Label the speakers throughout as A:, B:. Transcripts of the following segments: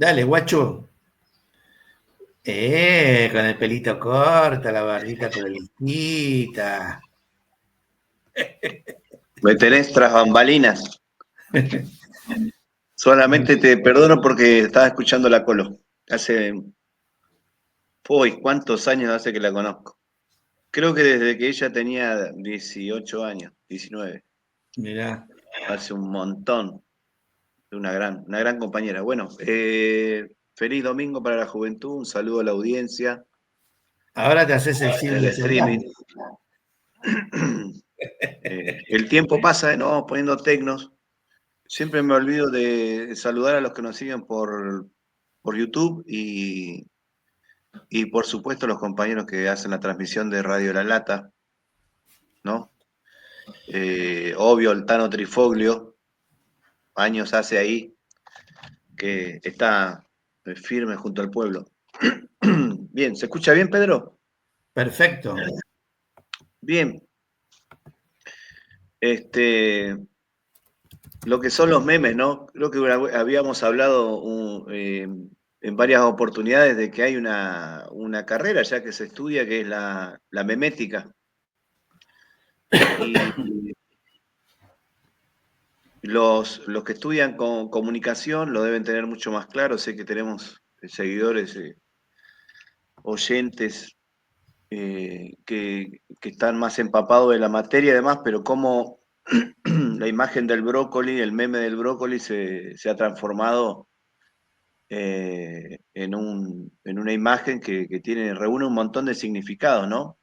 A: Dale, guacho. Con el pelito corto, la barbita por listita.
B: Me tenés tras bambalinas. Solamente te perdono porque estaba escuchando la Colo. Uy, ¿cuántos años hace que la conozco? Creo que desde que ella tenía 18 años, 19.
A: Mirá.
B: Hace un montón. Una gran compañera. Bueno, feliz domingo para la juventud. Un saludo a la audiencia
A: Ahora te haces el
B: en
A: fin
B: el
A: de
B: streaming.
A: semana.
B: El tiempo pasa, nos vamos poniendo tecnos. Siempre me olvido de saludar a los que nos siguen por YouTube y por supuesto los compañeros que hacen la transmisión de Radio La Lata, ¿no? Obvio, el Tano Trifoglio, años hace ahí, que está firme junto al pueblo. Bien, ¿se escucha bien, Pedro?
A: Perfecto.
B: Bien. Lo que son los memes, ¿no? Creo que habíamos hablado en varias oportunidades de que hay una carrera ya que se estudia, que es la memética. Y los que estudian con comunicación lo deben tener mucho más claro. Sé que tenemos seguidores, oyentes que están más empapados de la materia y demás, pero cómo la imagen del brócoli, el meme del brócoli se ha transformado en una imagen que reúne un montón de significados, ¿no?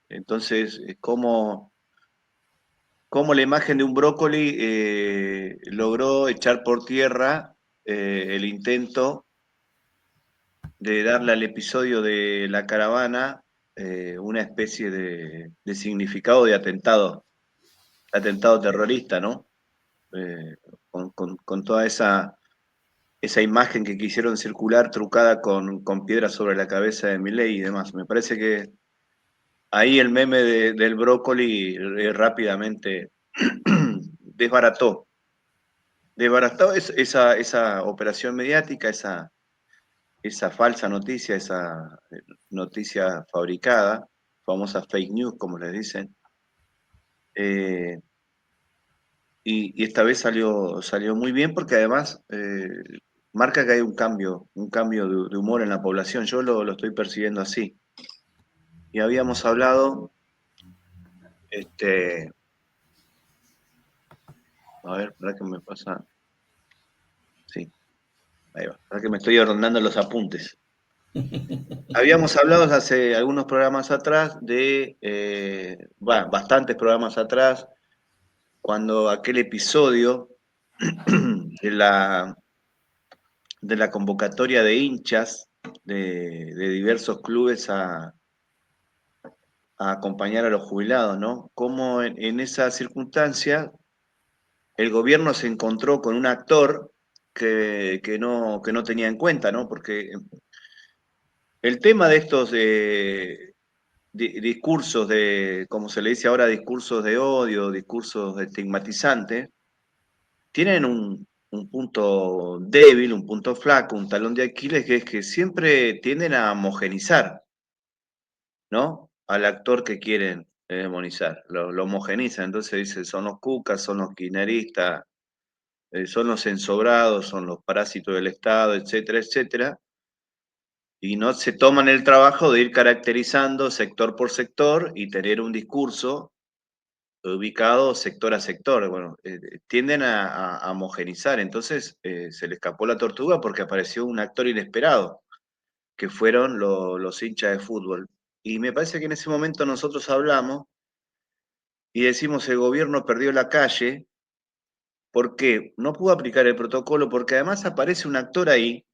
B: Entonces, cómo la imagen de un brócoli logró echar por tierra el intento de darle al episodio de la caravana una especie de significado de atentado terrorista, ¿no? Con toda esa imagen que quisieron circular trucada con piedras sobre la cabeza de Milei y demás. Me parece que ahí el meme del brócoli rápidamente desbarató. Desbarató esa operación mediática, esa falsa noticia, esa noticia fabricada, famosa fake news, como les dicen. Eh, y esta vez salió muy bien porque además marca que hay un cambio de humor en la población. Yo lo estoy percibiendo así. Y habíamos hablado, a ver, ¿para qué me pasa? Sí, ahí va, para que me estoy ordenando los apuntes. Habíamos hablado hace algunos programas atrás bastantes programas atrás, cuando aquel episodio de la convocatoria de hinchas de diversos clubes a acompañar a los jubilados, ¿no? Cómo en esa circunstancia el gobierno se encontró con un actor que no tenía en cuenta, ¿no? Porque el tema de estos discursos como se le dice ahora, discursos de odio, discursos estigmatizantes, tienen un punto débil, un punto flaco, un talón de Aquiles, que es que siempre tienden a homogenizar, ¿no? Al actor que quieren demonizar, lo homogenizan, entonces dice, son los cucas, son los kirchneristas, son los ensobrados, son los parásitos del Estado, etcétera, etcétera, y no se toman el trabajo de ir caracterizando sector por sector y tener un discurso ubicado sector a sector. Bueno, tienden a homogenizar, entonces se le escapó la tortuga porque apareció un actor inesperado, que fueron los hinchas de fútbol. Y me parece que en ese momento nosotros hablamos y decimos el gobierno perdió la calle porque no pudo aplicar el protocolo, porque además aparece un actor ahí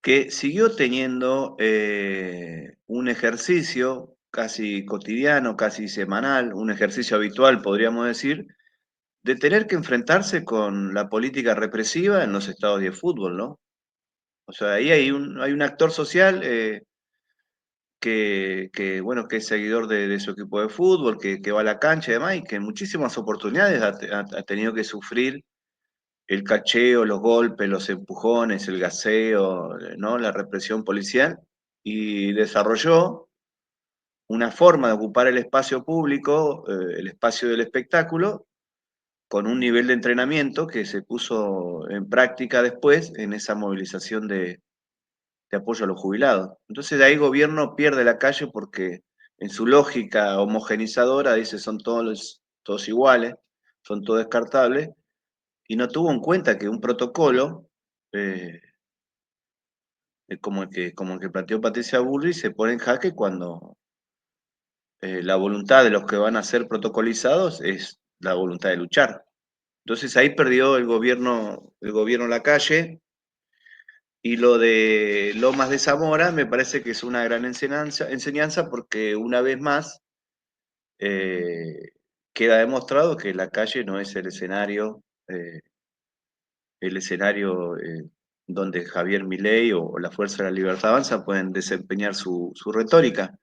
B: que siguió teniendo un ejercicio casi cotidiano, casi semanal, un ejercicio habitual, podríamos decir, de tener que enfrentarse con la política represiva en los estadios de fútbol, ¿no? O sea, ahí hay un actor social bueno, que es seguidor de su equipo de fútbol, que va a la cancha y demás, y que en muchísimas oportunidades ha tenido que sufrir el cacheo, los golpes, los empujones, el gaseo, ¿no? La represión policial, y desarrolló una forma de ocupar el espacio público, el espacio del espectáculo, con un nivel de entrenamiento que se puso en práctica después en esa movilización de apoyo a los jubilados. Entonces de ahí el gobierno pierde la calle porque en su lógica homogenizadora dice son todos iguales, son todos descartables, y no tuvo en cuenta que un protocolo, eh, como el que planteó Patricia Bullrich, se pone en jaque cuando la voluntad de los que van a ser protocolizados es la voluntad de luchar. Entonces ahí perdió el gobierno la calle, y lo de Lomas de Zamora me parece que es una gran enseñanza porque una vez más eh, queda demostrado que la calle no es el escenario donde Javier Milei o la Fuerza de la Libertad Avanza pueden desempeñar su retórica.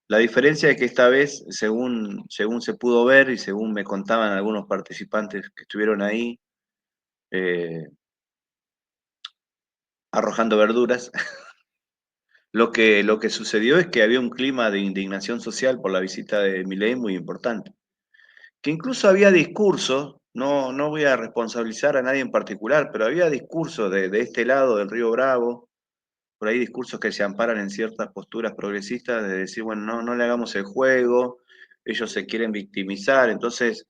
B: La diferencia es que esta vez, según se pudo ver y según me contaban algunos participantes que estuvieron ahí, eh, arrojando verduras, lo que sucedió es que había un clima de indignación social por la visita de Milei muy importante. Que incluso había discursos, no voy a responsabilizar a nadie en particular, pero había discursos de este lado del Río Bravo, por ahí discursos que se amparan en ciertas posturas progresistas de decir, bueno, no le hagamos el juego, ellos se quieren victimizar, entonces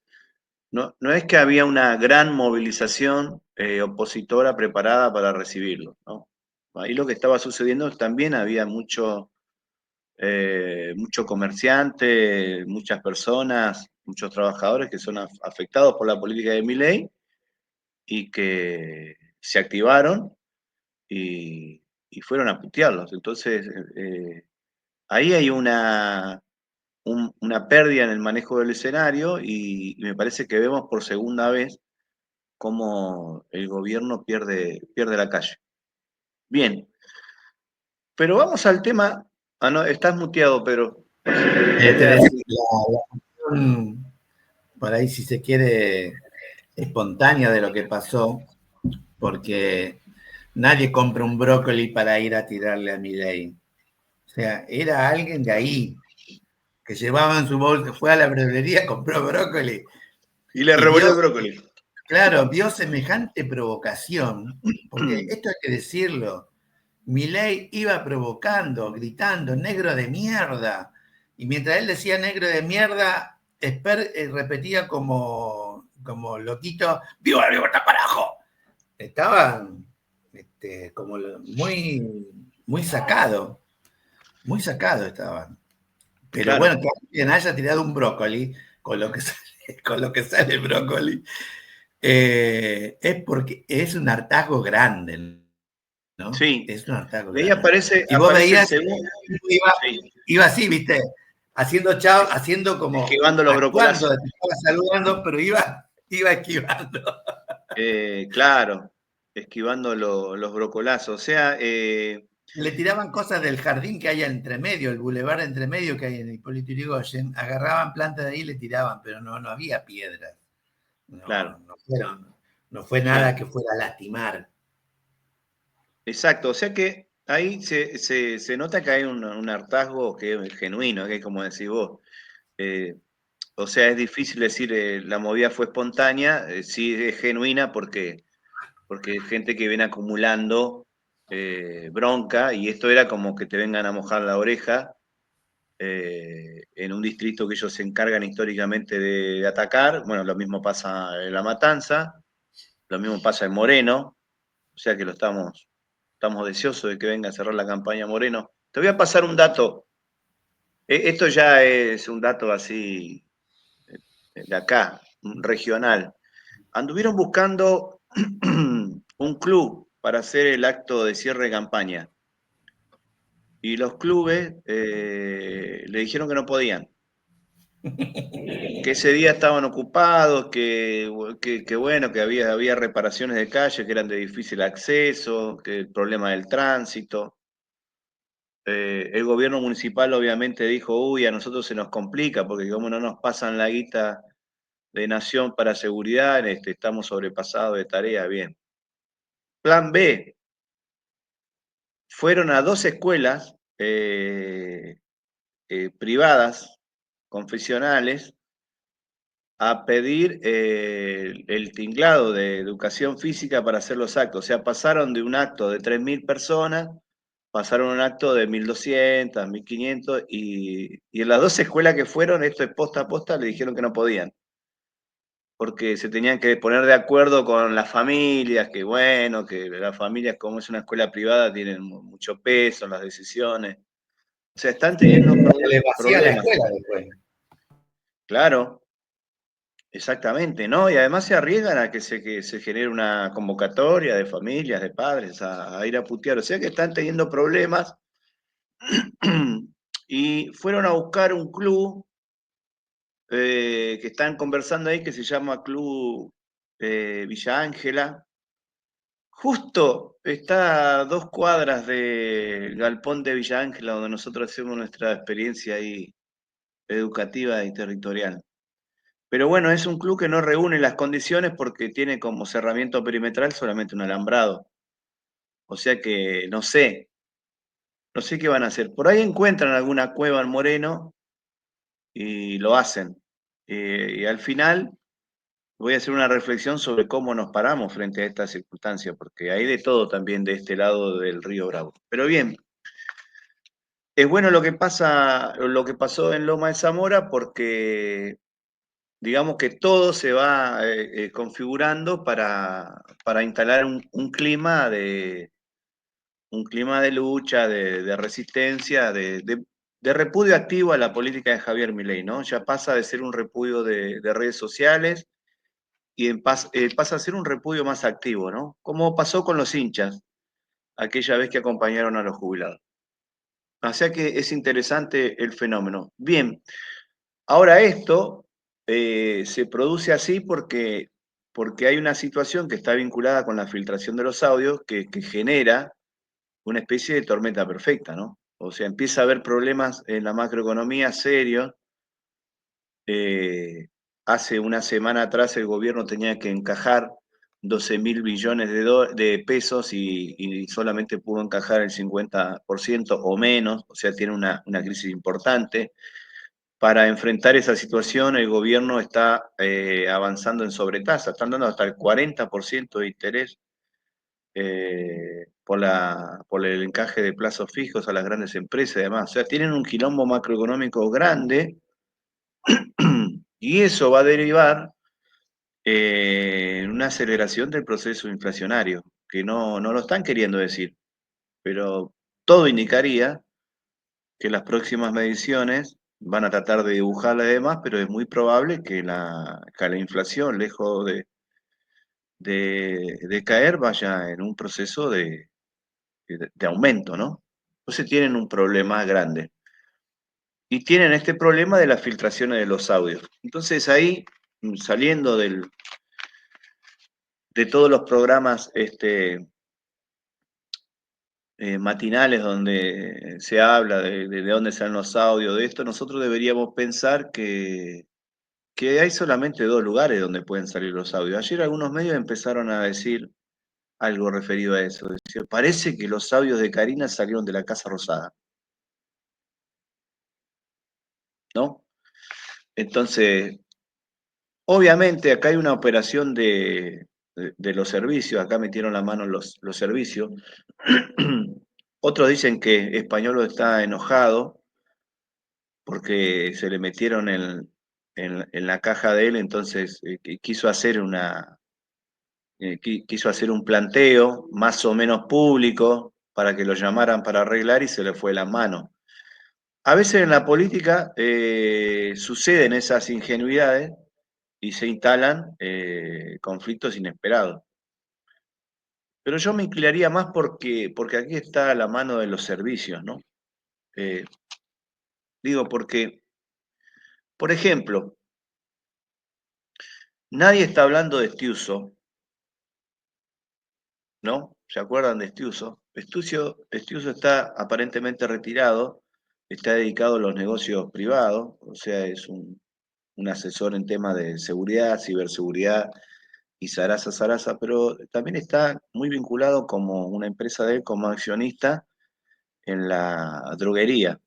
B: no es que había una gran movilización opositora preparada para recibirlo, ¿no? Ahí lo que estaba sucediendo es que también había mucho comerciante, muchas personas, muchos trabajadores que son afectados por la política de Milei y que se activaron y fueron a putearlos. Entonces, ahí hay una pérdida en el manejo del escenario y me parece que vemos por segunda vez cómo el gobierno pierde la calle. Bien, pero vamos al tema. Ah, no, estás muteado, pero
A: Te
B: dale.
A: decía, la cuestión, por ahí si se quiere, espontánea de lo que pasó, porque nadie compra un brócoli para ir a tirarle a Milei. O sea, era alguien de ahí, que llevaba en su bolsa, fue a la verdulería, compró brócoli
B: Y le
A: y
B: revolvió
A: vio,
B: el brócoli.
A: claro, vio semejante provocación, porque esto hay que decirlo, Milei iba provocando, gritando, negro de mierda, y mientras él decía negro de mierda, Esper repetía como loquito, ¡viva la libertad, carajo! Estaban como muy muy sacado estaban. Pero
B: Claro,
A: bueno, que alguien haya tirado un brócoli, con lo que sale, con lo que sale el brócoli, es porque es un hartazgo grande, ¿no?
B: sí.
A: Es un hartazgo
B: Y ahí
A: grande.
B: aparece,
A: Y vos
B: aparece el
A: veías,
B: segundo,
A: iba,
B: sí,
A: iba así, ¿viste? Haciendo chao, haciendo como,
B: esquivando los
A: actuando,
B: brocolazos.
A: te estaba saludando, pero iba esquivando.
B: Claro, esquivando los brocolazos. O sea,
A: Le tiraban cosas del jardín que hay entre medio, el bulevar entre medio que hay en Hipólito Yrigoyen, agarraban plantas de ahí y le tiraban, pero no había piedras.
B: claro,
A: No fue nada
B: bien,
A: que fuera a lastimar.
B: exacto. O sea que ahí se nota que hay un hartazgo que es genuino, que es como decís vos. Eh, o sea, es difícil decir la movida fue espontánea, sí es genuina porque es gente que viene acumulando bronca y esto era como que te vengan a mojar la oreja en un distrito que ellos se encargan históricamente de atacar. Bueno, lo mismo pasa en La Matanza, lo mismo pasa en Moreno, o sea que estamos deseosos de que venga a cerrar la campaña Moreno. Te voy a pasar un dato. Esto ya es un dato así de acá, regional. Anduvieron buscando un club para hacer el acto de cierre de campaña y los clubes le dijeron que no podían, que ese día estaban ocupados, que bueno, que había reparaciones de calle que eran de difícil acceso, que el problema del tránsito. El gobierno municipal obviamente dijo, uy, a nosotros se nos complica, porque como no nos pasan la guita de nación para seguridad, estamos sobrepasados de tarea, bien. Plan B, fueron a 2 escuelas privadas, confesionales, a pedir el tinglado de educación física para hacer los actos. O sea, pasaron de un acto de 3.000 personas, pasaron a un acto de 1.200, 1.500, y en las 2 escuelas que fueron, esto es posta a posta, le dijeron que no podían, porque se tenían que poner de acuerdo con las familias, que bueno, que las familias, como es una escuela privada, tienen mucho peso en las decisiones. O sea, están teniendo
A: Se les vacía la
B: problemas.
A: escuela después.
B: Claro, exactamente, ¿no? Y además se arriesgan a que se genere una convocatoria de familias, de padres, a ir a putear. O sea que están teniendo problemas y fueron a buscar un club que están conversando ahí, que se llama Club Villa Ángela. Justo está a 2 cuadras del galpón de Villa Ángela, donde nosotros hacemos nuestra experiencia ahí educativa y territorial. Pero bueno, es un club que no reúne las condiciones porque tiene como cerramiento perimetral solamente un alambrado. O sea que no sé qué van a hacer. Por ahí encuentran alguna cueva en Moreno y lo hacen. Y al final voy a hacer una reflexión sobre cómo nos paramos frente a esta circunstancia, porque hay de todo también de este lado del río Bravo. Pero bien, es bueno lo que pasa, lo que pasó en Loma de Zamora, porque digamos que todo se va configurando para instalar un clima de lucha, de resistencia, de repudio activo a la política de Javier Milei, ¿no? Ya pasa de ser un repudio de redes sociales y pasa a ser un repudio más activo, ¿no? Como pasó con los hinchas, aquella vez que acompañaron a los jubilados. O sea que es interesante el fenómeno. Bien, ahora esto se produce así porque hay una situación que está vinculada con la filtración de los audios que genera una especie de tormenta perfecta, ¿no? O sea, empieza a haber problemas en la macroeconomía serios. Hace una semana atrás el gobierno tenía que encajar 12.000 billones de pesos y solamente pudo encajar el 50% o menos, o sea, tiene una crisis importante. Para enfrentar esa situación, el gobierno está avanzando en sobretasa, están dando hasta el 40% de interés por el encaje de plazos fijos a las grandes empresas y demás. O sea, tienen un quilombo macroeconómico grande y eso va a derivar en una aceleración del proceso inflacionario, que no lo están queriendo decir, pero todo indicaría que las próximas mediciones van a tratar de dibujarla y demás, pero es muy probable que la inflación, lejos de caer, vaya en un proceso de aumento, ¿no? Entonces tienen un problema grande. Y tienen este problema de las filtraciones de los audios. Entonces ahí, saliendo de todos los programas matinales donde se habla de dónde salen los audios, de esto, nosotros deberíamos pensar que hay solamente 2 lugares donde pueden salir los audios. Ayer algunos medios empezaron a decir algo referido a eso. Decía, parece que los audios de Karina salieron de la Casa Rosada, ¿no? Entonces, obviamente acá hay una operación de los servicios, acá metieron la mano los servicios. Otros dicen que Españolo está enojado porque se le metieron en la caja de él, entonces quiso hacer un planteo más o menos público para que lo llamaran para arreglar y se le fue la mano. A veces en la política suceden esas ingenuidades y se instalan conflictos inesperados. Pero yo me inclinaría más porque aquí está la mano de los servicios, ¿no? Eh, digo porque, por ejemplo, nadie está hablando de Estiuso, ¿no? ¿Se acuerdan de Estiuso? Estiuso está aparentemente retirado, está dedicado a los negocios privados, o sea, es un un asesor en temas de seguridad, ciberseguridad y Sarasa, pero también está muy vinculado como una empresa de él, como accionista en la droguería.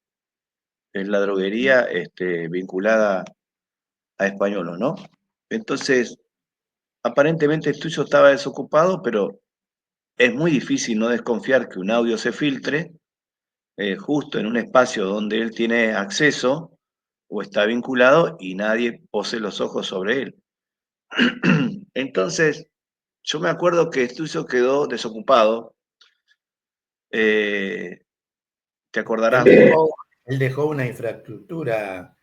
B: Es la droguería vinculada a Españolos, ¿no? Entonces, aparentemente Estudio estaba desocupado, pero es muy difícil no desconfiar que un audio se filtre justo en un espacio donde él tiene acceso o está vinculado y nadie pose los ojos sobre él. Entonces, yo me acuerdo que Estudio quedó desocupado. Te
A: Él
B: acordarás vos.
A: dejó, él dejó una infraestructura,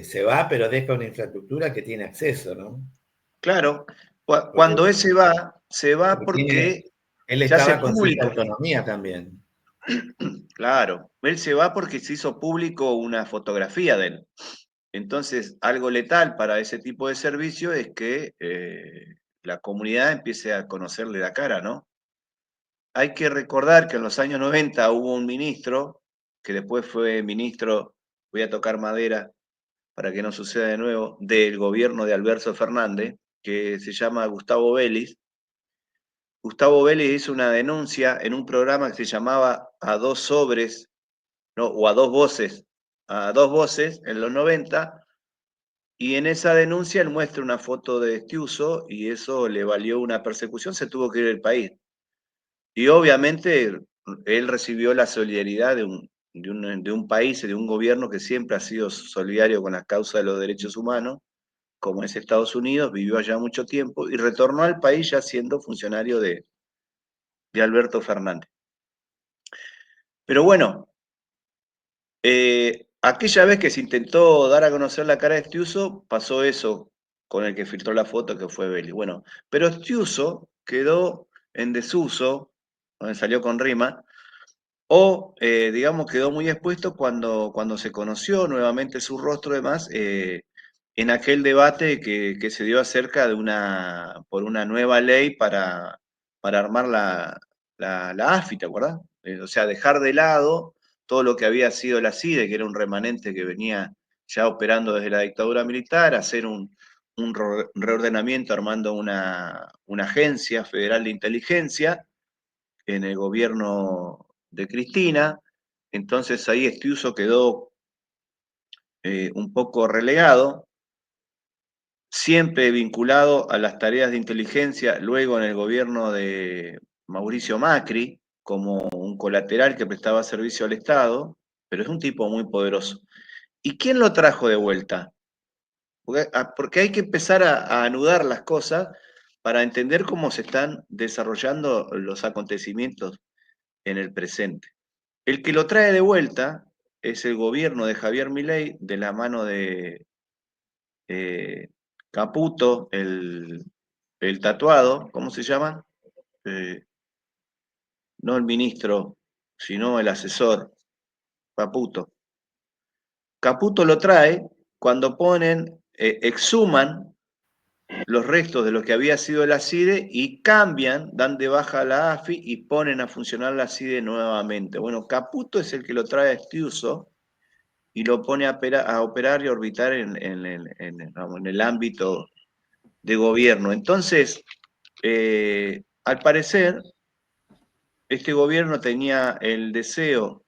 A: se va, pero deja una infraestructura que tiene acceso, ¿no?
B: Claro,
A: Porque,
B: cuando él se va
A: porque
B: porque
A: él
B: se hace
A: estaba con cierta
B: público.
A: autonomía también.
B: Claro, él se va porque se hizo público una fotografía de él. Entonces, algo letal para ese tipo de servicio es que la comunidad empiece a conocerle la cara, ¿no? Hay que recordar que en los años 90 hubo un ministro, que después fue ministro, voy a tocar madera para que no suceda de nuevo, del gobierno de Alberto Fernández, que se llama Gustavo Vélez. Gustavo Vélez hizo una denuncia en un programa que se llamaba A dos sobres, ¿no? O a dos voces en los 90, y en esa denuncia él muestra una foto de Estiuso y eso le valió una persecución, se tuvo que ir del país. Y obviamente él recibió la solidaridad de un país, de un gobierno que siempre ha sido solidario con las causas de los derechos humanos, como es Estados Unidos, vivió allá mucho tiempo y retornó al país ya siendo funcionario de Alberto Fernández. Pero bueno, aquella vez que se intentó dar a conocer la cara de Estiuso, pasó eso con el que filtró la foto, que fue Belli. Bueno, pero Estiuso quedó en desuso, donde salió con rima, o digamos quedó muy expuesto cuando se conoció nuevamente su rostro y demás, en aquel debate que se dio acerca de por una nueva ley para armar la AFI, ¿te acuerdas? O sea, dejar de lado todo lo que había sido la CIDE, que era un remanente que venía ya operando desde la dictadura militar, hacer un reordenamiento armando una agencia federal de inteligencia en el gobierno de Cristina. Entonces ahí Estiuso quedó un poco relegado, siempre vinculado a las tareas de inteligencia, luego en el gobierno de Mauricio Macri, como un colateral que prestaba servicio al Estado, pero es un tipo muy poderoso. ¿Y quién lo trajo de vuelta? Porque hay que empezar a anudar las cosas para entender cómo se están desarrollando los acontecimientos en el presente. El que lo trae de vuelta es el gobierno de Javier Milei de la mano de eh, Caputo, el tatuado, ¿cómo se llama? Eh, no el ministro, sino el asesor, Caputo. Caputo lo trae cuando exhuman los restos de lo que había sido la CIDE y cambian, dan de baja a la AFI y ponen a funcionar la CIDE nuevamente. Bueno, Caputo es el que lo trae a Estiuso y lo pone a operar y orbitar en el ámbito de gobierno. Entonces, al parecer, este gobierno tenía el deseo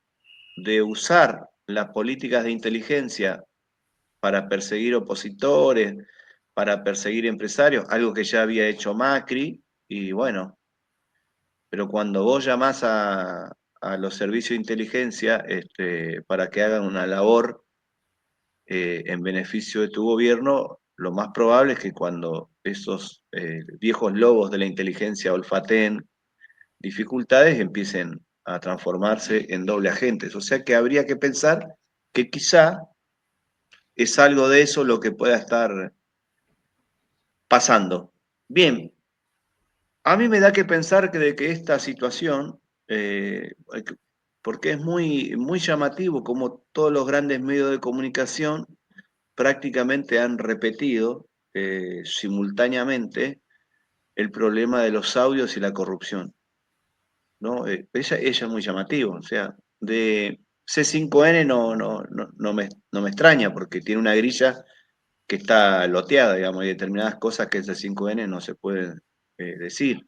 B: de usar las políticas de inteligencia para perseguir opositores, para perseguir empresarios, algo que ya había hecho Macri, y bueno, pero cuando vos llamás a los servicios de inteligencia para que hagan una labor en beneficio de tu gobierno, lo más probable es que cuando esos viejos lobos de la inteligencia olfateen dificultades, empiecen a transformarse en doble agentes. O sea que habría que pensar que quizá es algo de eso lo que pueda estar pasando. Bien, a mí me da que pensar que de que esta situación, porque es muy llamativo como todos los grandes medios de comunicación prácticamente han repetido simultáneamente el problema de los audios y la corrupción, ¿no? Ella es muy llamativo, o sea, de C5N no me extraña porque tiene una grilla que está loteada, digamos, y determinadas cosas que es de 5N no se pueden decir.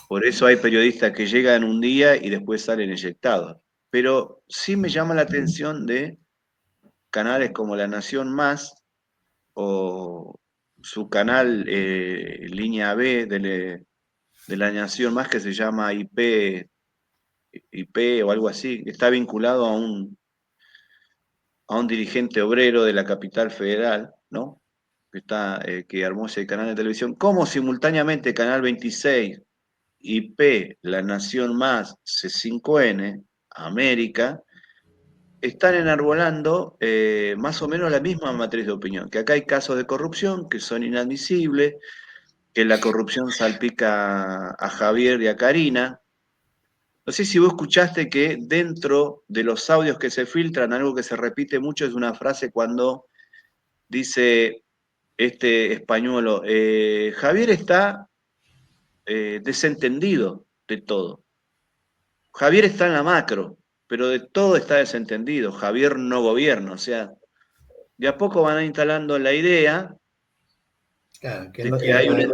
B: Por eso hay periodistas que llegan un día y después salen eyectados. Pero sí me llama la atención de canales como La Nación Más o su canal Línea B de La Nación Más que se llama IP o algo así, está vinculado a un dirigente obrero de la capital federal, ¿no? Que armó ese canal de televisión, como simultáneamente Canal 26, IP, La Nación Más, C5N, América, están enarbolando más o menos la misma matriz de opinión, que acá hay casos de corrupción que son inadmisibles, que la corrupción salpica a Javier y a Karina. No sé si vos escuchaste que dentro de los audios que se filtran, algo que se repite mucho es una frase cuando dice este españolo, Javier está desentendido de todo. Javier está en la macro, pero de todo está desentendido. Javier no gobierna, o sea, de a poco van instalando la idea
A: Claro, que
B: de
A: no tiene nada que ver.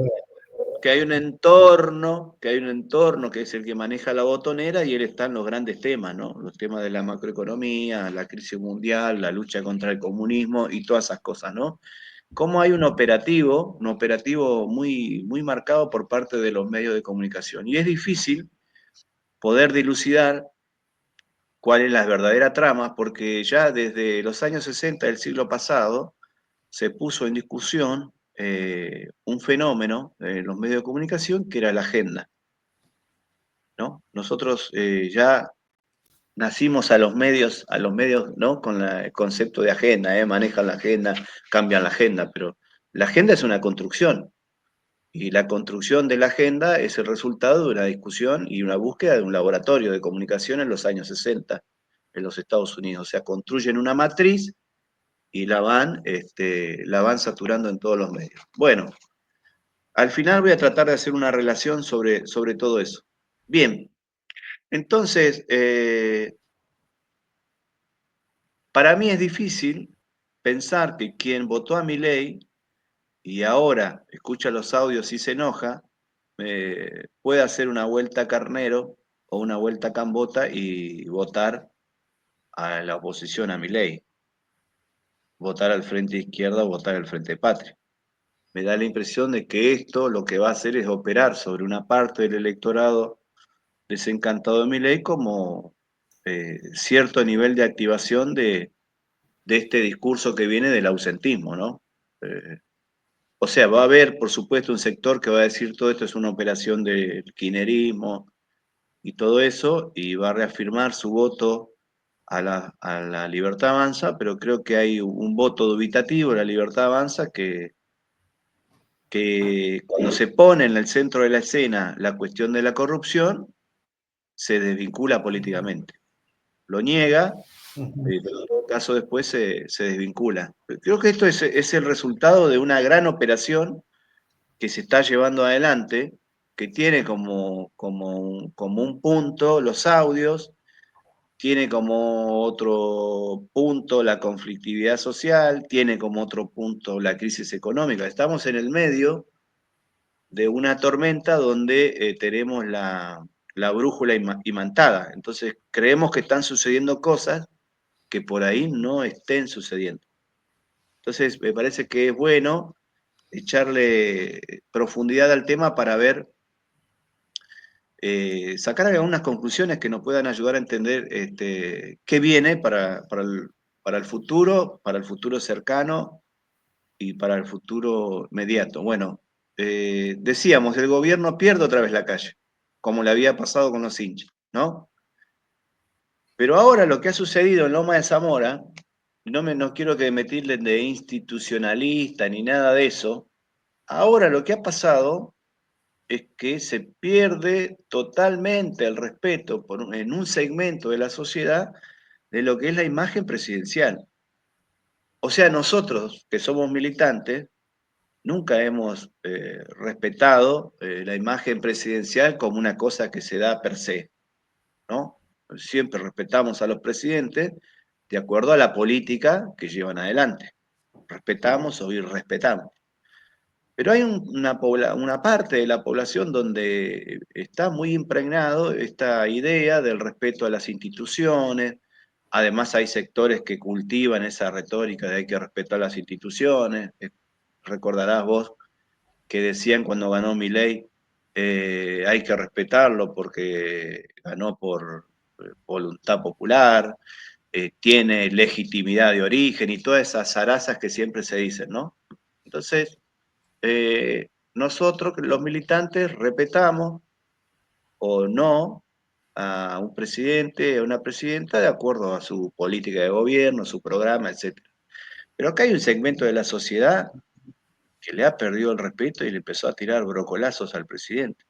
B: que hay un entorno, que hay un entorno que es el que maneja la botonera y él está en los grandes temas, ¿no? Los temas de la macroeconomía, la crisis mundial, la lucha contra el comunismo y todas esas cosas, ¿no? Cómo hay un operativo muy, muy marcado por parte de los medios de comunicación. Y es difícil poder dilucidar cuál es la verdadera trama, porque ya desde los años 60 del siglo pasado se puso en discusión un fenómeno en los medios de comunicación que era la agenda, ¿no? Nosotros ya nacimos a los medios, ¿no? Con el concepto de agenda, manejan la agenda, cambian la agenda, pero la agenda es una construcción. Y la construcción de la agenda es el resultado de una discusión y una búsqueda de un laboratorio de comunicación en los años 60 en los Estados Unidos. O sea, construyen una matriz y la van saturando en todos los medios. Bueno, al final voy a tratar de hacer una relación sobre todo eso. Bien, entonces, para mí es difícil pensar que quien votó a Milei y ahora escucha los audios y se enoja, puede hacer una vuelta a Carnero o una vuelta a Cambota y votar a la oposición a Milei, votar al Frente Izquierda o votar al Frente Patria. Me da la impresión de que esto lo que va a hacer es operar sobre una parte del electorado desencantado de Milei como cierto nivel de activación de este discurso que viene del ausentismo, ¿no? O sea, va a haber, por supuesto, un sector que va a decir todo esto es una operación del kirchnerismo y todo eso, y va a reafirmar su voto a la Libertad Avanza, pero creo que hay un voto dubitativo, la Libertad Avanza, que cuando se pone en el centro de la escena la cuestión de la corrupción, se desvincula políticamente. Lo niega, pero en todo caso después se desvincula. Creo que esto es el resultado de una gran operación que se está llevando adelante, que tiene como un punto los audios, tiene como otro punto la conflictividad social, tiene como otro punto la crisis económica. Estamos en el medio de una tormenta donde tenemos la brújula imantada. Entonces creemos que están sucediendo cosas que por ahí no estén sucediendo. Entonces me parece que es bueno echarle profundidad al tema para ver, sacar algunas conclusiones que nos puedan ayudar a entender qué viene para el futuro cercano y para el futuro inmediato. Bueno, decíamos, el gobierno pierde otra vez la calle, como le había pasado con los hinchas, ¿no? Pero ahora lo que ha sucedido en Loma de Zamora, no quiero que me tilden de institucionalista ni nada de eso, ahora lo que ha pasado es que se pierde totalmente el respeto en un segmento de la sociedad de lo que es la imagen presidencial. O sea, nosotros que somos militantes, nunca hemos respetado la imagen presidencial como una cosa que se da per se, ¿no? Siempre respetamos a los presidentes de acuerdo a la política que llevan adelante. respetamos o irrespetamos. Pero hay una parte de la población donde está muy impregnado esta idea del respeto a las instituciones. Además hay sectores que cultivan esa retórica de hay que respetar las instituciones. Recordarás vos que decían cuando ganó Milei, hay que respetarlo porque ganó por voluntad popular, tiene legitimidad de origen y todas esas zarazas que siempre se dicen, ¿no? Entonces, nosotros, los militantes, respetamos o no a un presidente, a una presidenta, de acuerdo a su política de gobierno, su programa, etc. Pero acá hay un segmento de la sociedad que le ha perdido el respeto y le empezó a tirar brocolazos al presidente,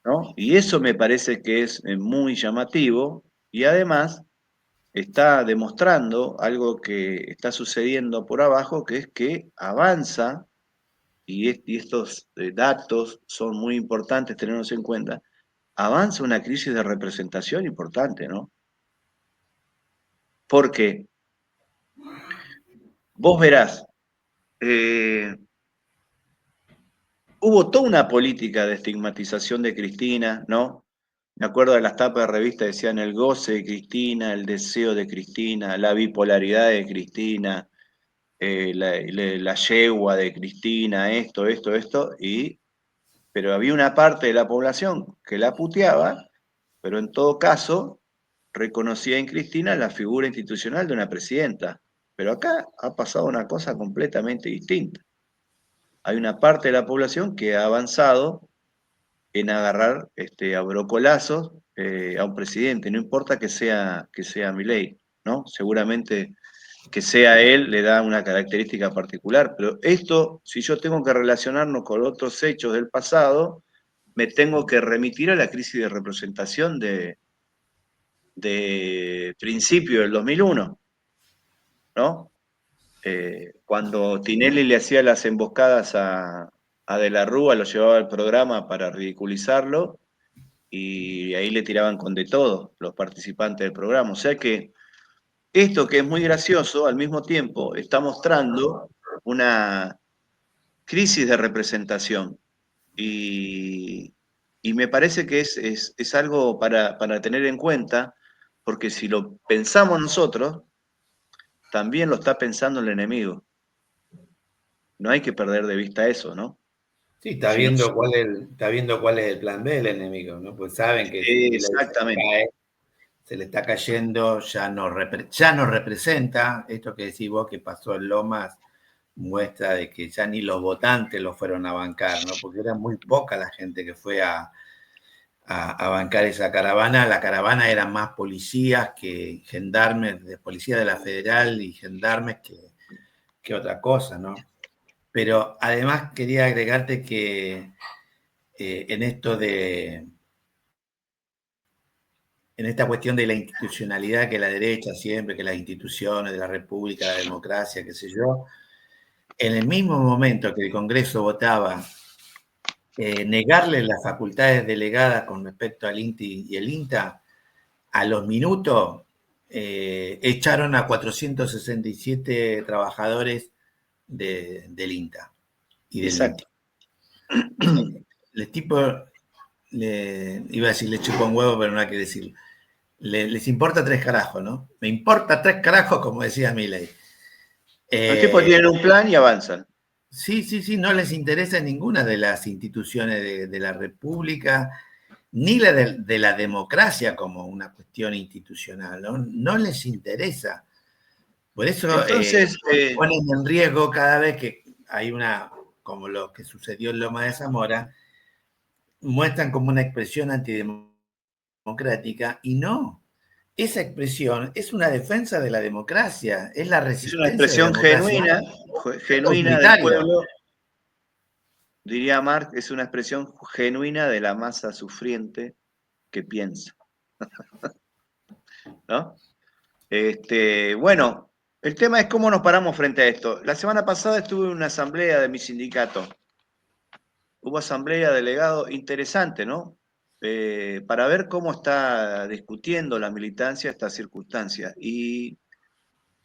B: ¿no? Y eso me parece que es muy llamativo y además está demostrando algo que está sucediendo por abajo, que es que avanza, y estos datos son muy importantes tenerlos en cuenta, avanza una crisis de representación importante, ¿no? Porque vos verás, eh, hubo toda una política de estigmatización de Cristina, ¿no? Me acuerdo de las tapas de revista decían el goce de Cristina, el deseo de Cristina, la bipolaridad de Cristina, la yegua de Cristina, esto, pero había una parte de la población que la puteaba, pero en todo caso reconocía en Cristina la figura institucional de una presidenta. Pero acá ha pasado una cosa completamente distinta. Hay una parte de la población que ha avanzado en agarrar a brocolazos a un presidente, no importa que sea Milei, ¿no? Seguramente que sea él le da una característica particular, pero esto, si yo tengo que relacionarnos con otros hechos del pasado, me tengo que remitir a la crisis de representación de principio del 2001, ¿no? Cuando Tinelli le hacía las emboscadas a De la Rúa, lo llevaba al programa para ridiculizarlo, y ahí le tiraban con de todo los participantes del programa. O sea que esto que es muy gracioso, al mismo tiempo está mostrando una crisis de representación. Y, y me parece que es algo para tener en cuenta, porque si lo pensamos nosotros, también lo está pensando el enemigo. No hay que perder de vista eso, ¿no?
A: Sí,
B: Si no,
A: está viendo cuál es el plan B del enemigo, ¿no? Pues saben que si Milei se
B: exactamente.
A: cae, se le está cayendo, ya no representa, esto que decís vos que pasó en Lomas, muestra de que ya ni los votantes lo fueron a bancar, ¿no? Porque era muy poca la gente que fue a bancar esa caravana. La caravana eran más policías que gendarmes, de policía de la Federal y gendarmes que otra cosa, ¿no? Pero además quería agregarte que en esto en esta cuestión de la institucionalidad que la derecha siempre, que las instituciones de la República, la democracia, qué sé yo, en el mismo momento que el Congreso votaba negarle las facultades delegadas con respecto al INTI y el INTA, a los minutos echaron a 467 trabajadores del INTA y del INTI.
B: Exacto.
A: El tipo, iba a decir le chupó un huevo, pero no hay que decirlo. Les importa tres carajos, ¿no? Me importa tres carajos, como decía Milei.
B: Los tipos tienen un plan y avanzan.
A: Sí, no les interesa ninguna de las instituciones de la República, ni de la democracia como una cuestión institucional, ¿no? No les interesa. Por eso
B: Entonces,
A: ponen en riesgo cada vez que hay como lo que sucedió en Loma de Zamora, muestran como una expresión antidemocrática y no. Esa expresión es una defensa de la democracia, es la
B: es una
A: resistencia de la
B: expresión
A: democracia. Es
B: genuina del
A: autoritario.
B: pueblo, diría Marx, es una expresión genuina de la masa sufriente que piensa, ¿no? Bueno, el tema es cómo nos paramos frente a esto. La semana pasada estuve en una asamblea de mi sindicato. Hubo asamblea de delegados interesante, ¿no? Para ver cómo está discutiendo la militancia esta circunstancia. Y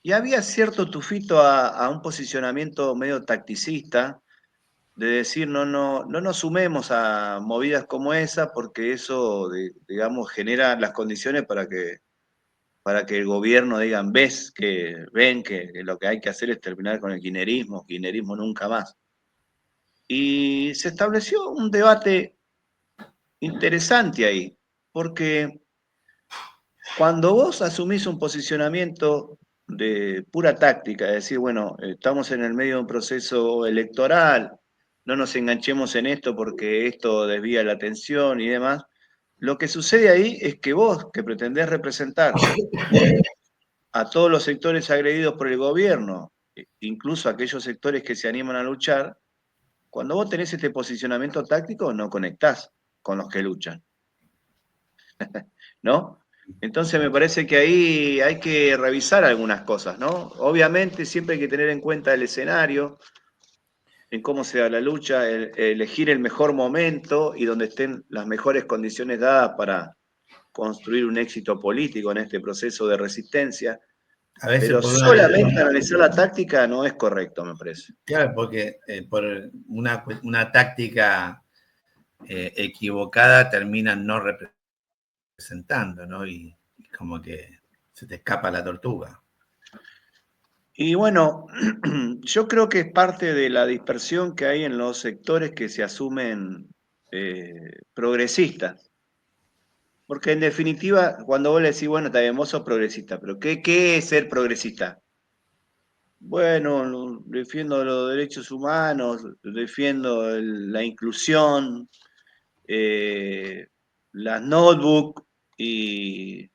B: Y había cierto tufito a un posicionamiento medio tacticista, de decir no nos sumemos a movidas como esa porque eso, digamos, genera las condiciones para que el gobierno digan, ven que lo que hay que hacer es terminar con el kirchnerismo nunca más. Y se estableció un debate interesante ahí, porque cuando vos asumís un posicionamiento de pura táctica, es decir, bueno, estamos en el medio de un proceso electoral, no nos enganchemos en esto porque esto desvía la atención y demás, lo que sucede ahí es que vos, que pretendés representar a todos los sectores agredidos por el gobierno, incluso aquellos sectores que se animan a luchar, cuando vos tenés este posicionamiento táctico no conectás con los que luchan, ¿no? Entonces me parece que ahí hay que revisar algunas cosas, ¿no? Obviamente siempre hay que tener en cuenta el escenario, en cómo se da la lucha, elegir el mejor momento y donde estén las mejores condiciones dadas para construir un éxito político en este proceso de resistencia,
A: A veces
B: pero
A: por una
B: solamente analizar la táctica no es correcto, me parece.
A: claro, porque por una táctica equivocada terminan no representando, ¿no? Y como que se te escapa la tortuga.
B: Y bueno, yo creo que es parte de la dispersión que hay en los sectores que se asumen progresistas. Porque en definitiva, cuando vos le decís, bueno, también vos sos progresista, pero ¿qué es ser progresista? Bueno, defiendo los derechos humanos, defiendo la inclusión, las notebooks y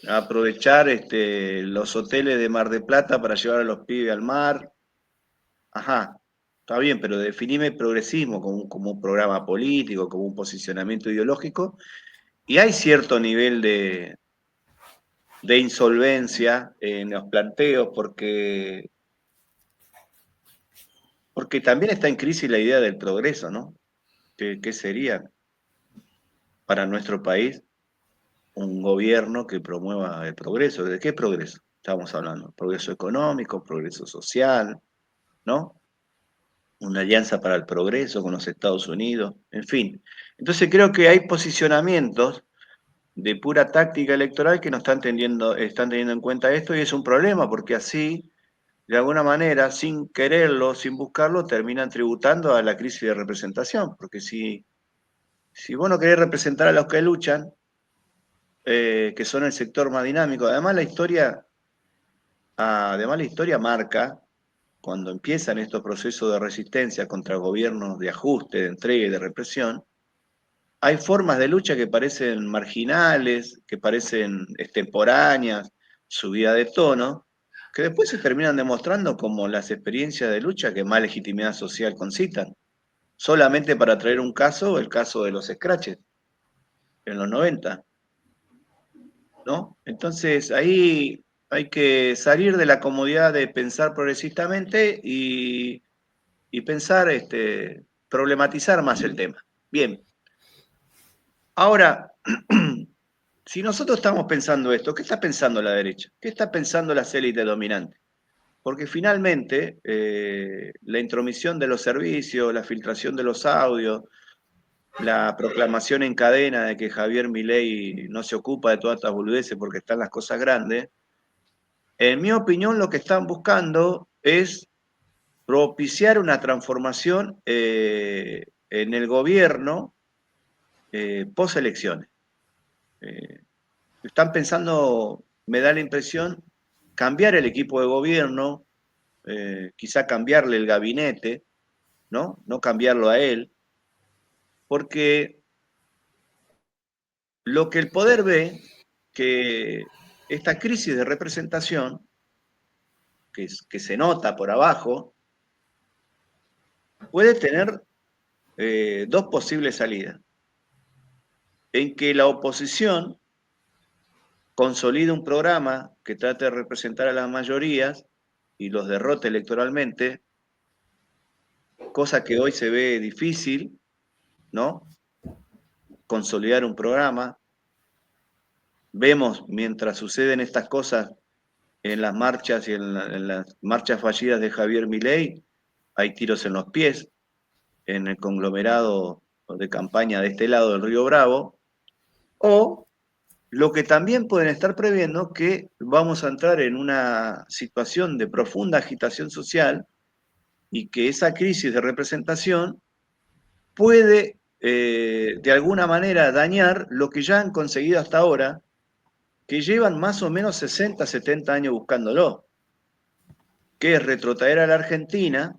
B: aprovechar los hoteles de Mar de Plata para llevar a los pibes al mar. Ajá, está bien, pero definime progresismo como un programa político, como un posicionamiento ideológico, y hay cierto nivel de insolvencia en los planteos porque también está en crisis la idea del progreso, ¿no? ¿Qué sería para nuestro país un gobierno que promueva el progreso? ¿De qué progreso estamos hablando? Progreso económico, progreso social, ¿no? Una alianza para el progreso con los Estados Unidos, en fin. Entonces creo que hay posicionamientos de pura táctica electoral que no están teniendo en cuenta esto y es un problema porque así, de alguna manera, sin quererlo, sin buscarlo, terminan tributando a la crisis de representación, porque si vos no querés representar a los que luchan, que son el sector más dinámico, además la historia marca cuando empiezan estos procesos de resistencia contra gobiernos de ajuste, de entrega y de represión, hay formas de lucha que parecen marginales, que parecen extemporáneas, subida de tono, que después se terminan demostrando como las experiencias de lucha que más legitimidad social concitan. Solamente para traer un caso, el caso de los scratches en los 90, ¿no? Entonces ahí hay que salir de la comodidad de pensar progresistamente y pensar, problematizar más el tema. Bien, ahora, si nosotros estamos pensando esto, ¿qué está pensando la derecha? ¿Qué está pensando las élites dominantes? Porque finalmente la intromisión de los servicios, la filtración de los audios, la proclamación en cadena de que Javier Milei no se ocupa de todas estas boludeces porque están las cosas grandes, en mi opinión lo que están buscando es propiciar una transformación en el gobierno post elecciones. Están pensando, me da la impresión, cambiar el equipo de gobierno, quizá cambiarle el gabinete, ¿no? No cambiarlo a él, porque lo que el poder ve, que esta crisis de representación, que se nota por abajo, puede tener dos posibles salidas. En que la oposición consolide un programa que trate de representar a las mayorías y los derrote electoralmente, cosa que hoy se ve difícil, ¿no? Consolidar un programa. Vemos, mientras suceden estas cosas, en las marchas y en las marchas fallidas de Javier Milei hay tiros en los pies en el conglomerado de campaña de este lado del Río Bravo, o lo que también pueden estar previendo que vamos a entrar en una situación de profunda agitación social y que esa crisis de representación puede de alguna manera dañar lo que ya han conseguido hasta ahora, que llevan más o menos 60, 70 años buscándolo, que es retrotraer a la Argentina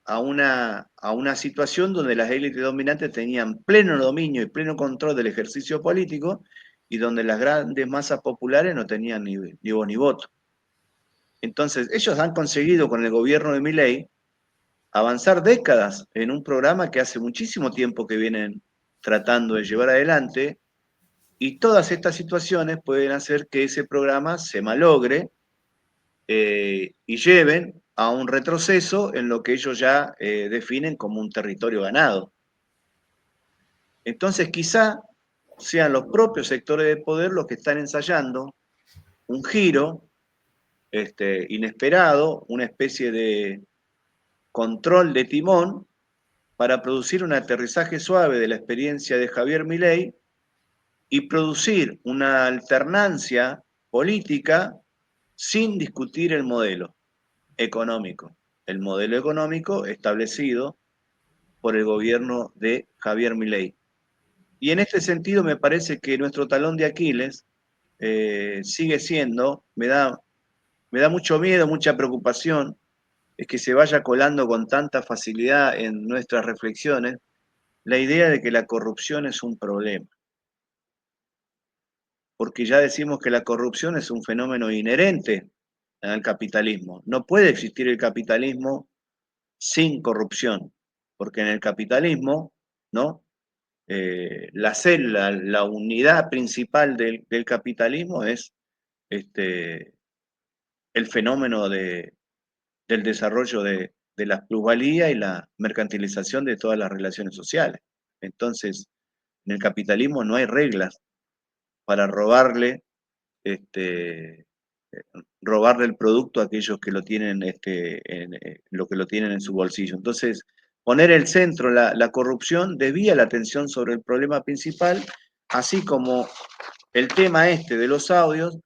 B: a una situación donde las élites dominantes tenían pleno dominio y pleno control del ejercicio político y donde las grandes masas populares no tenían ni voz ni voto. Entonces, ellos han conseguido con el gobierno de Milei avanzar décadas en un programa que hace muchísimo tiempo que vienen tratando de llevar adelante, y todas estas situaciones pueden hacer que ese programa se malogre y lleven a un retroceso en lo que ellos ya definen como un territorio ganado. Entonces quizá sean los propios sectores de poder los que están ensayando un giro inesperado, una especie de control de timón para producir un aterrizaje suave de la experiencia de Javier Milei y producir una alternancia política sin discutir el modelo económico, el modelo económico establecido por el gobierno de Javier Milei. Y en este sentido me parece que nuestro talón de Aquiles sigue siendo, me da mucho miedo, mucha preocupación, es que se vaya colando con tanta facilidad en nuestras reflexiones la idea de que la corrupción es un problema. Porque ya decimos que la corrupción es un fenómeno inherente al capitalismo. No puede existir el capitalismo sin corrupción, porque en el capitalismo, ¿no? La célula, la unidad principal del capitalismo es el fenómeno del desarrollo de la plusvalía y la mercantilización de todas las relaciones sociales. Entonces, en el capitalismo no hay reglas para este, robarle el producto a aquellos que lo tienen, lo que lo tienen en su bolsillo. Entonces, poner el centro, la corrupción, desvía la atención sobre el problema principal, así como el tema de los audios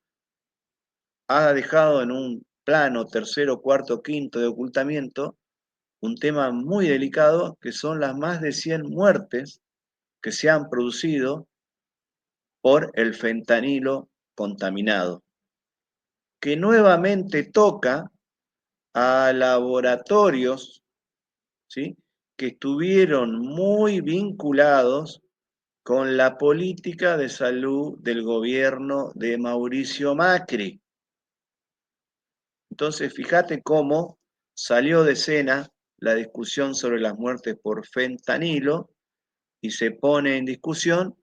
B: ha dejado en un plano tercero, cuarto, quinto de ocultamiento un tema muy delicado, que son las más de 100 muertes que se han producido por el fentanilo contaminado, que nuevamente toca a laboratorios, ¿sí?, que estuvieron muy vinculados con la política de salud del gobierno de Mauricio Macri. Entonces, fíjate cómo salió de escena la discusión sobre las muertes por fentanilo y se pone en discusión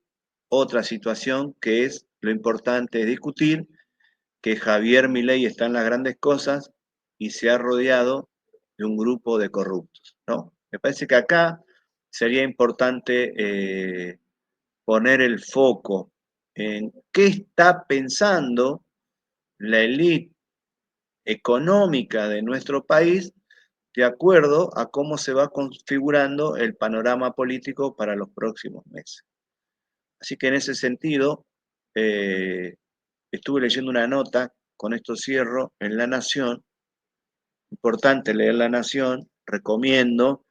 B: otra situación que es lo importante es discutir, que Javier Milei está en las grandes cosas y se ha rodeado de un grupo de corruptos, ¿no? Me parece que acá sería importante poner el foco en qué está pensando la élite económica de nuestro país de acuerdo a cómo se va configurando el panorama político para los próximos meses. Así que en ese sentido, estuve leyendo una nota, con esto cierro, en La Nación, importante leer La Nación, recomiendo.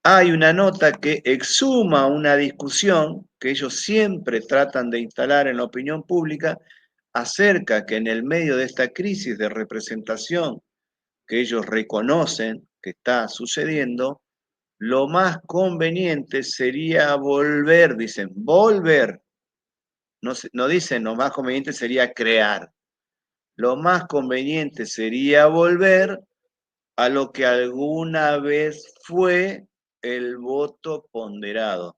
B: Hay una nota que exhuma una discusión que ellos siempre tratan de instalar en la opinión pública acerca que en el medio de esta crisis de representación que ellos reconocen que está sucediendo, lo más conveniente sería volver, dicen, volver. No, no dicen lo más conveniente sería crear. Lo más conveniente sería volver a lo que alguna vez fue el voto ponderado.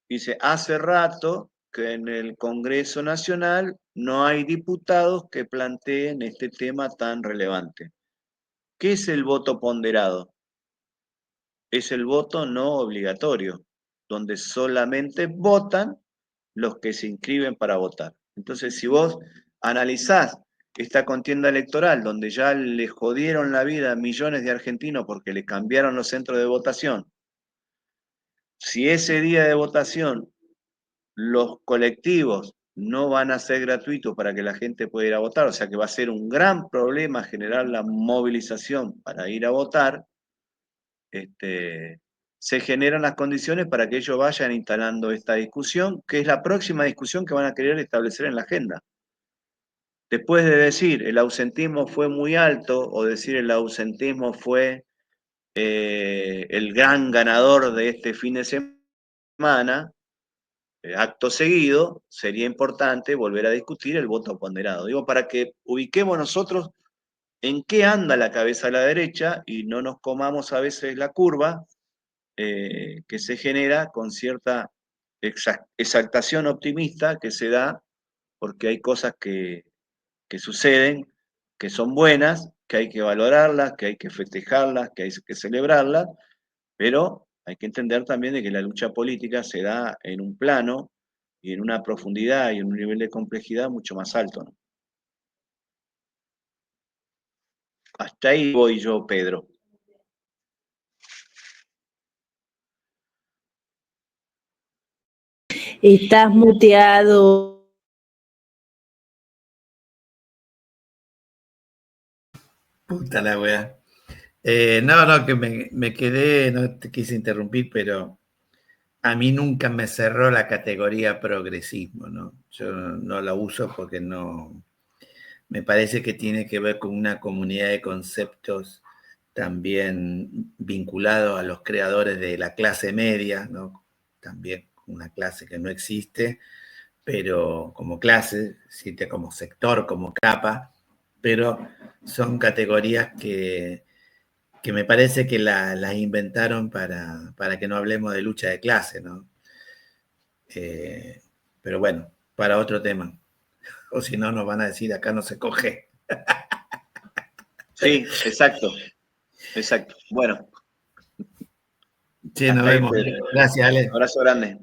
B: Dice, hace rato que en el Congreso Nacional no hay diputados que planteen este tema tan relevante. ¿Qué es el voto ponderado? Es el voto no obligatorio, donde solamente votan los que se inscriben para votar. Entonces, si vos analizás esta contienda electoral, donde ya le jodieron la vida a millones de argentinos porque le cambiaron los centros de votación, si ese día de votación los colectivos no van a ser gratuitos para que la gente pueda ir a votar, o sea que va a ser un gran problema generar la movilización para ir a votar, se generan las condiciones para que ellos vayan instalando esta discusión, que es la próxima discusión que van a querer establecer en la agenda. Después de decir el ausentismo fue muy alto o decir el ausentismo fue el gran ganador de este fin de semana, acto seguido, sería importante volver a discutir el voto ponderado. Digo, para que ubiquemos nosotros en qué anda la cabeza a la derecha y no nos comamos a veces la curva que se genera con cierta exaltación optimista que se da porque hay cosas que suceden, que son buenas, que hay que valorarlas, que hay que festejarlas, que hay que celebrarlas, pero hay que entender también de que la lucha política se da en un plano y en una profundidad y en un nivel de complejidad mucho más alto, ¿no? Hasta ahí voy yo, Pedro.
C: Estás muteado.
A: Puta la weá. No, que me quedé, no te quise interrumpir, pero a mí nunca me cerró la categoría progresismo, ¿no? Yo no la uso porque no, me parece que tiene que ver con una comunidad de conceptos también vinculados a los creadores de la clase media, ¿no? También una clase que no existe, pero como clase, existe como sector, como capa, pero son categorías que me parece que las inventaron para que no hablemos de lucha de clase, ¿no? Pero bueno, para otro tema. O si no, nos van a decir, acá no se coge.
B: Sí, exacto, exacto. Bueno.
A: Sí, nos vemos. Gracias, Ale.
B: Un abrazo grande.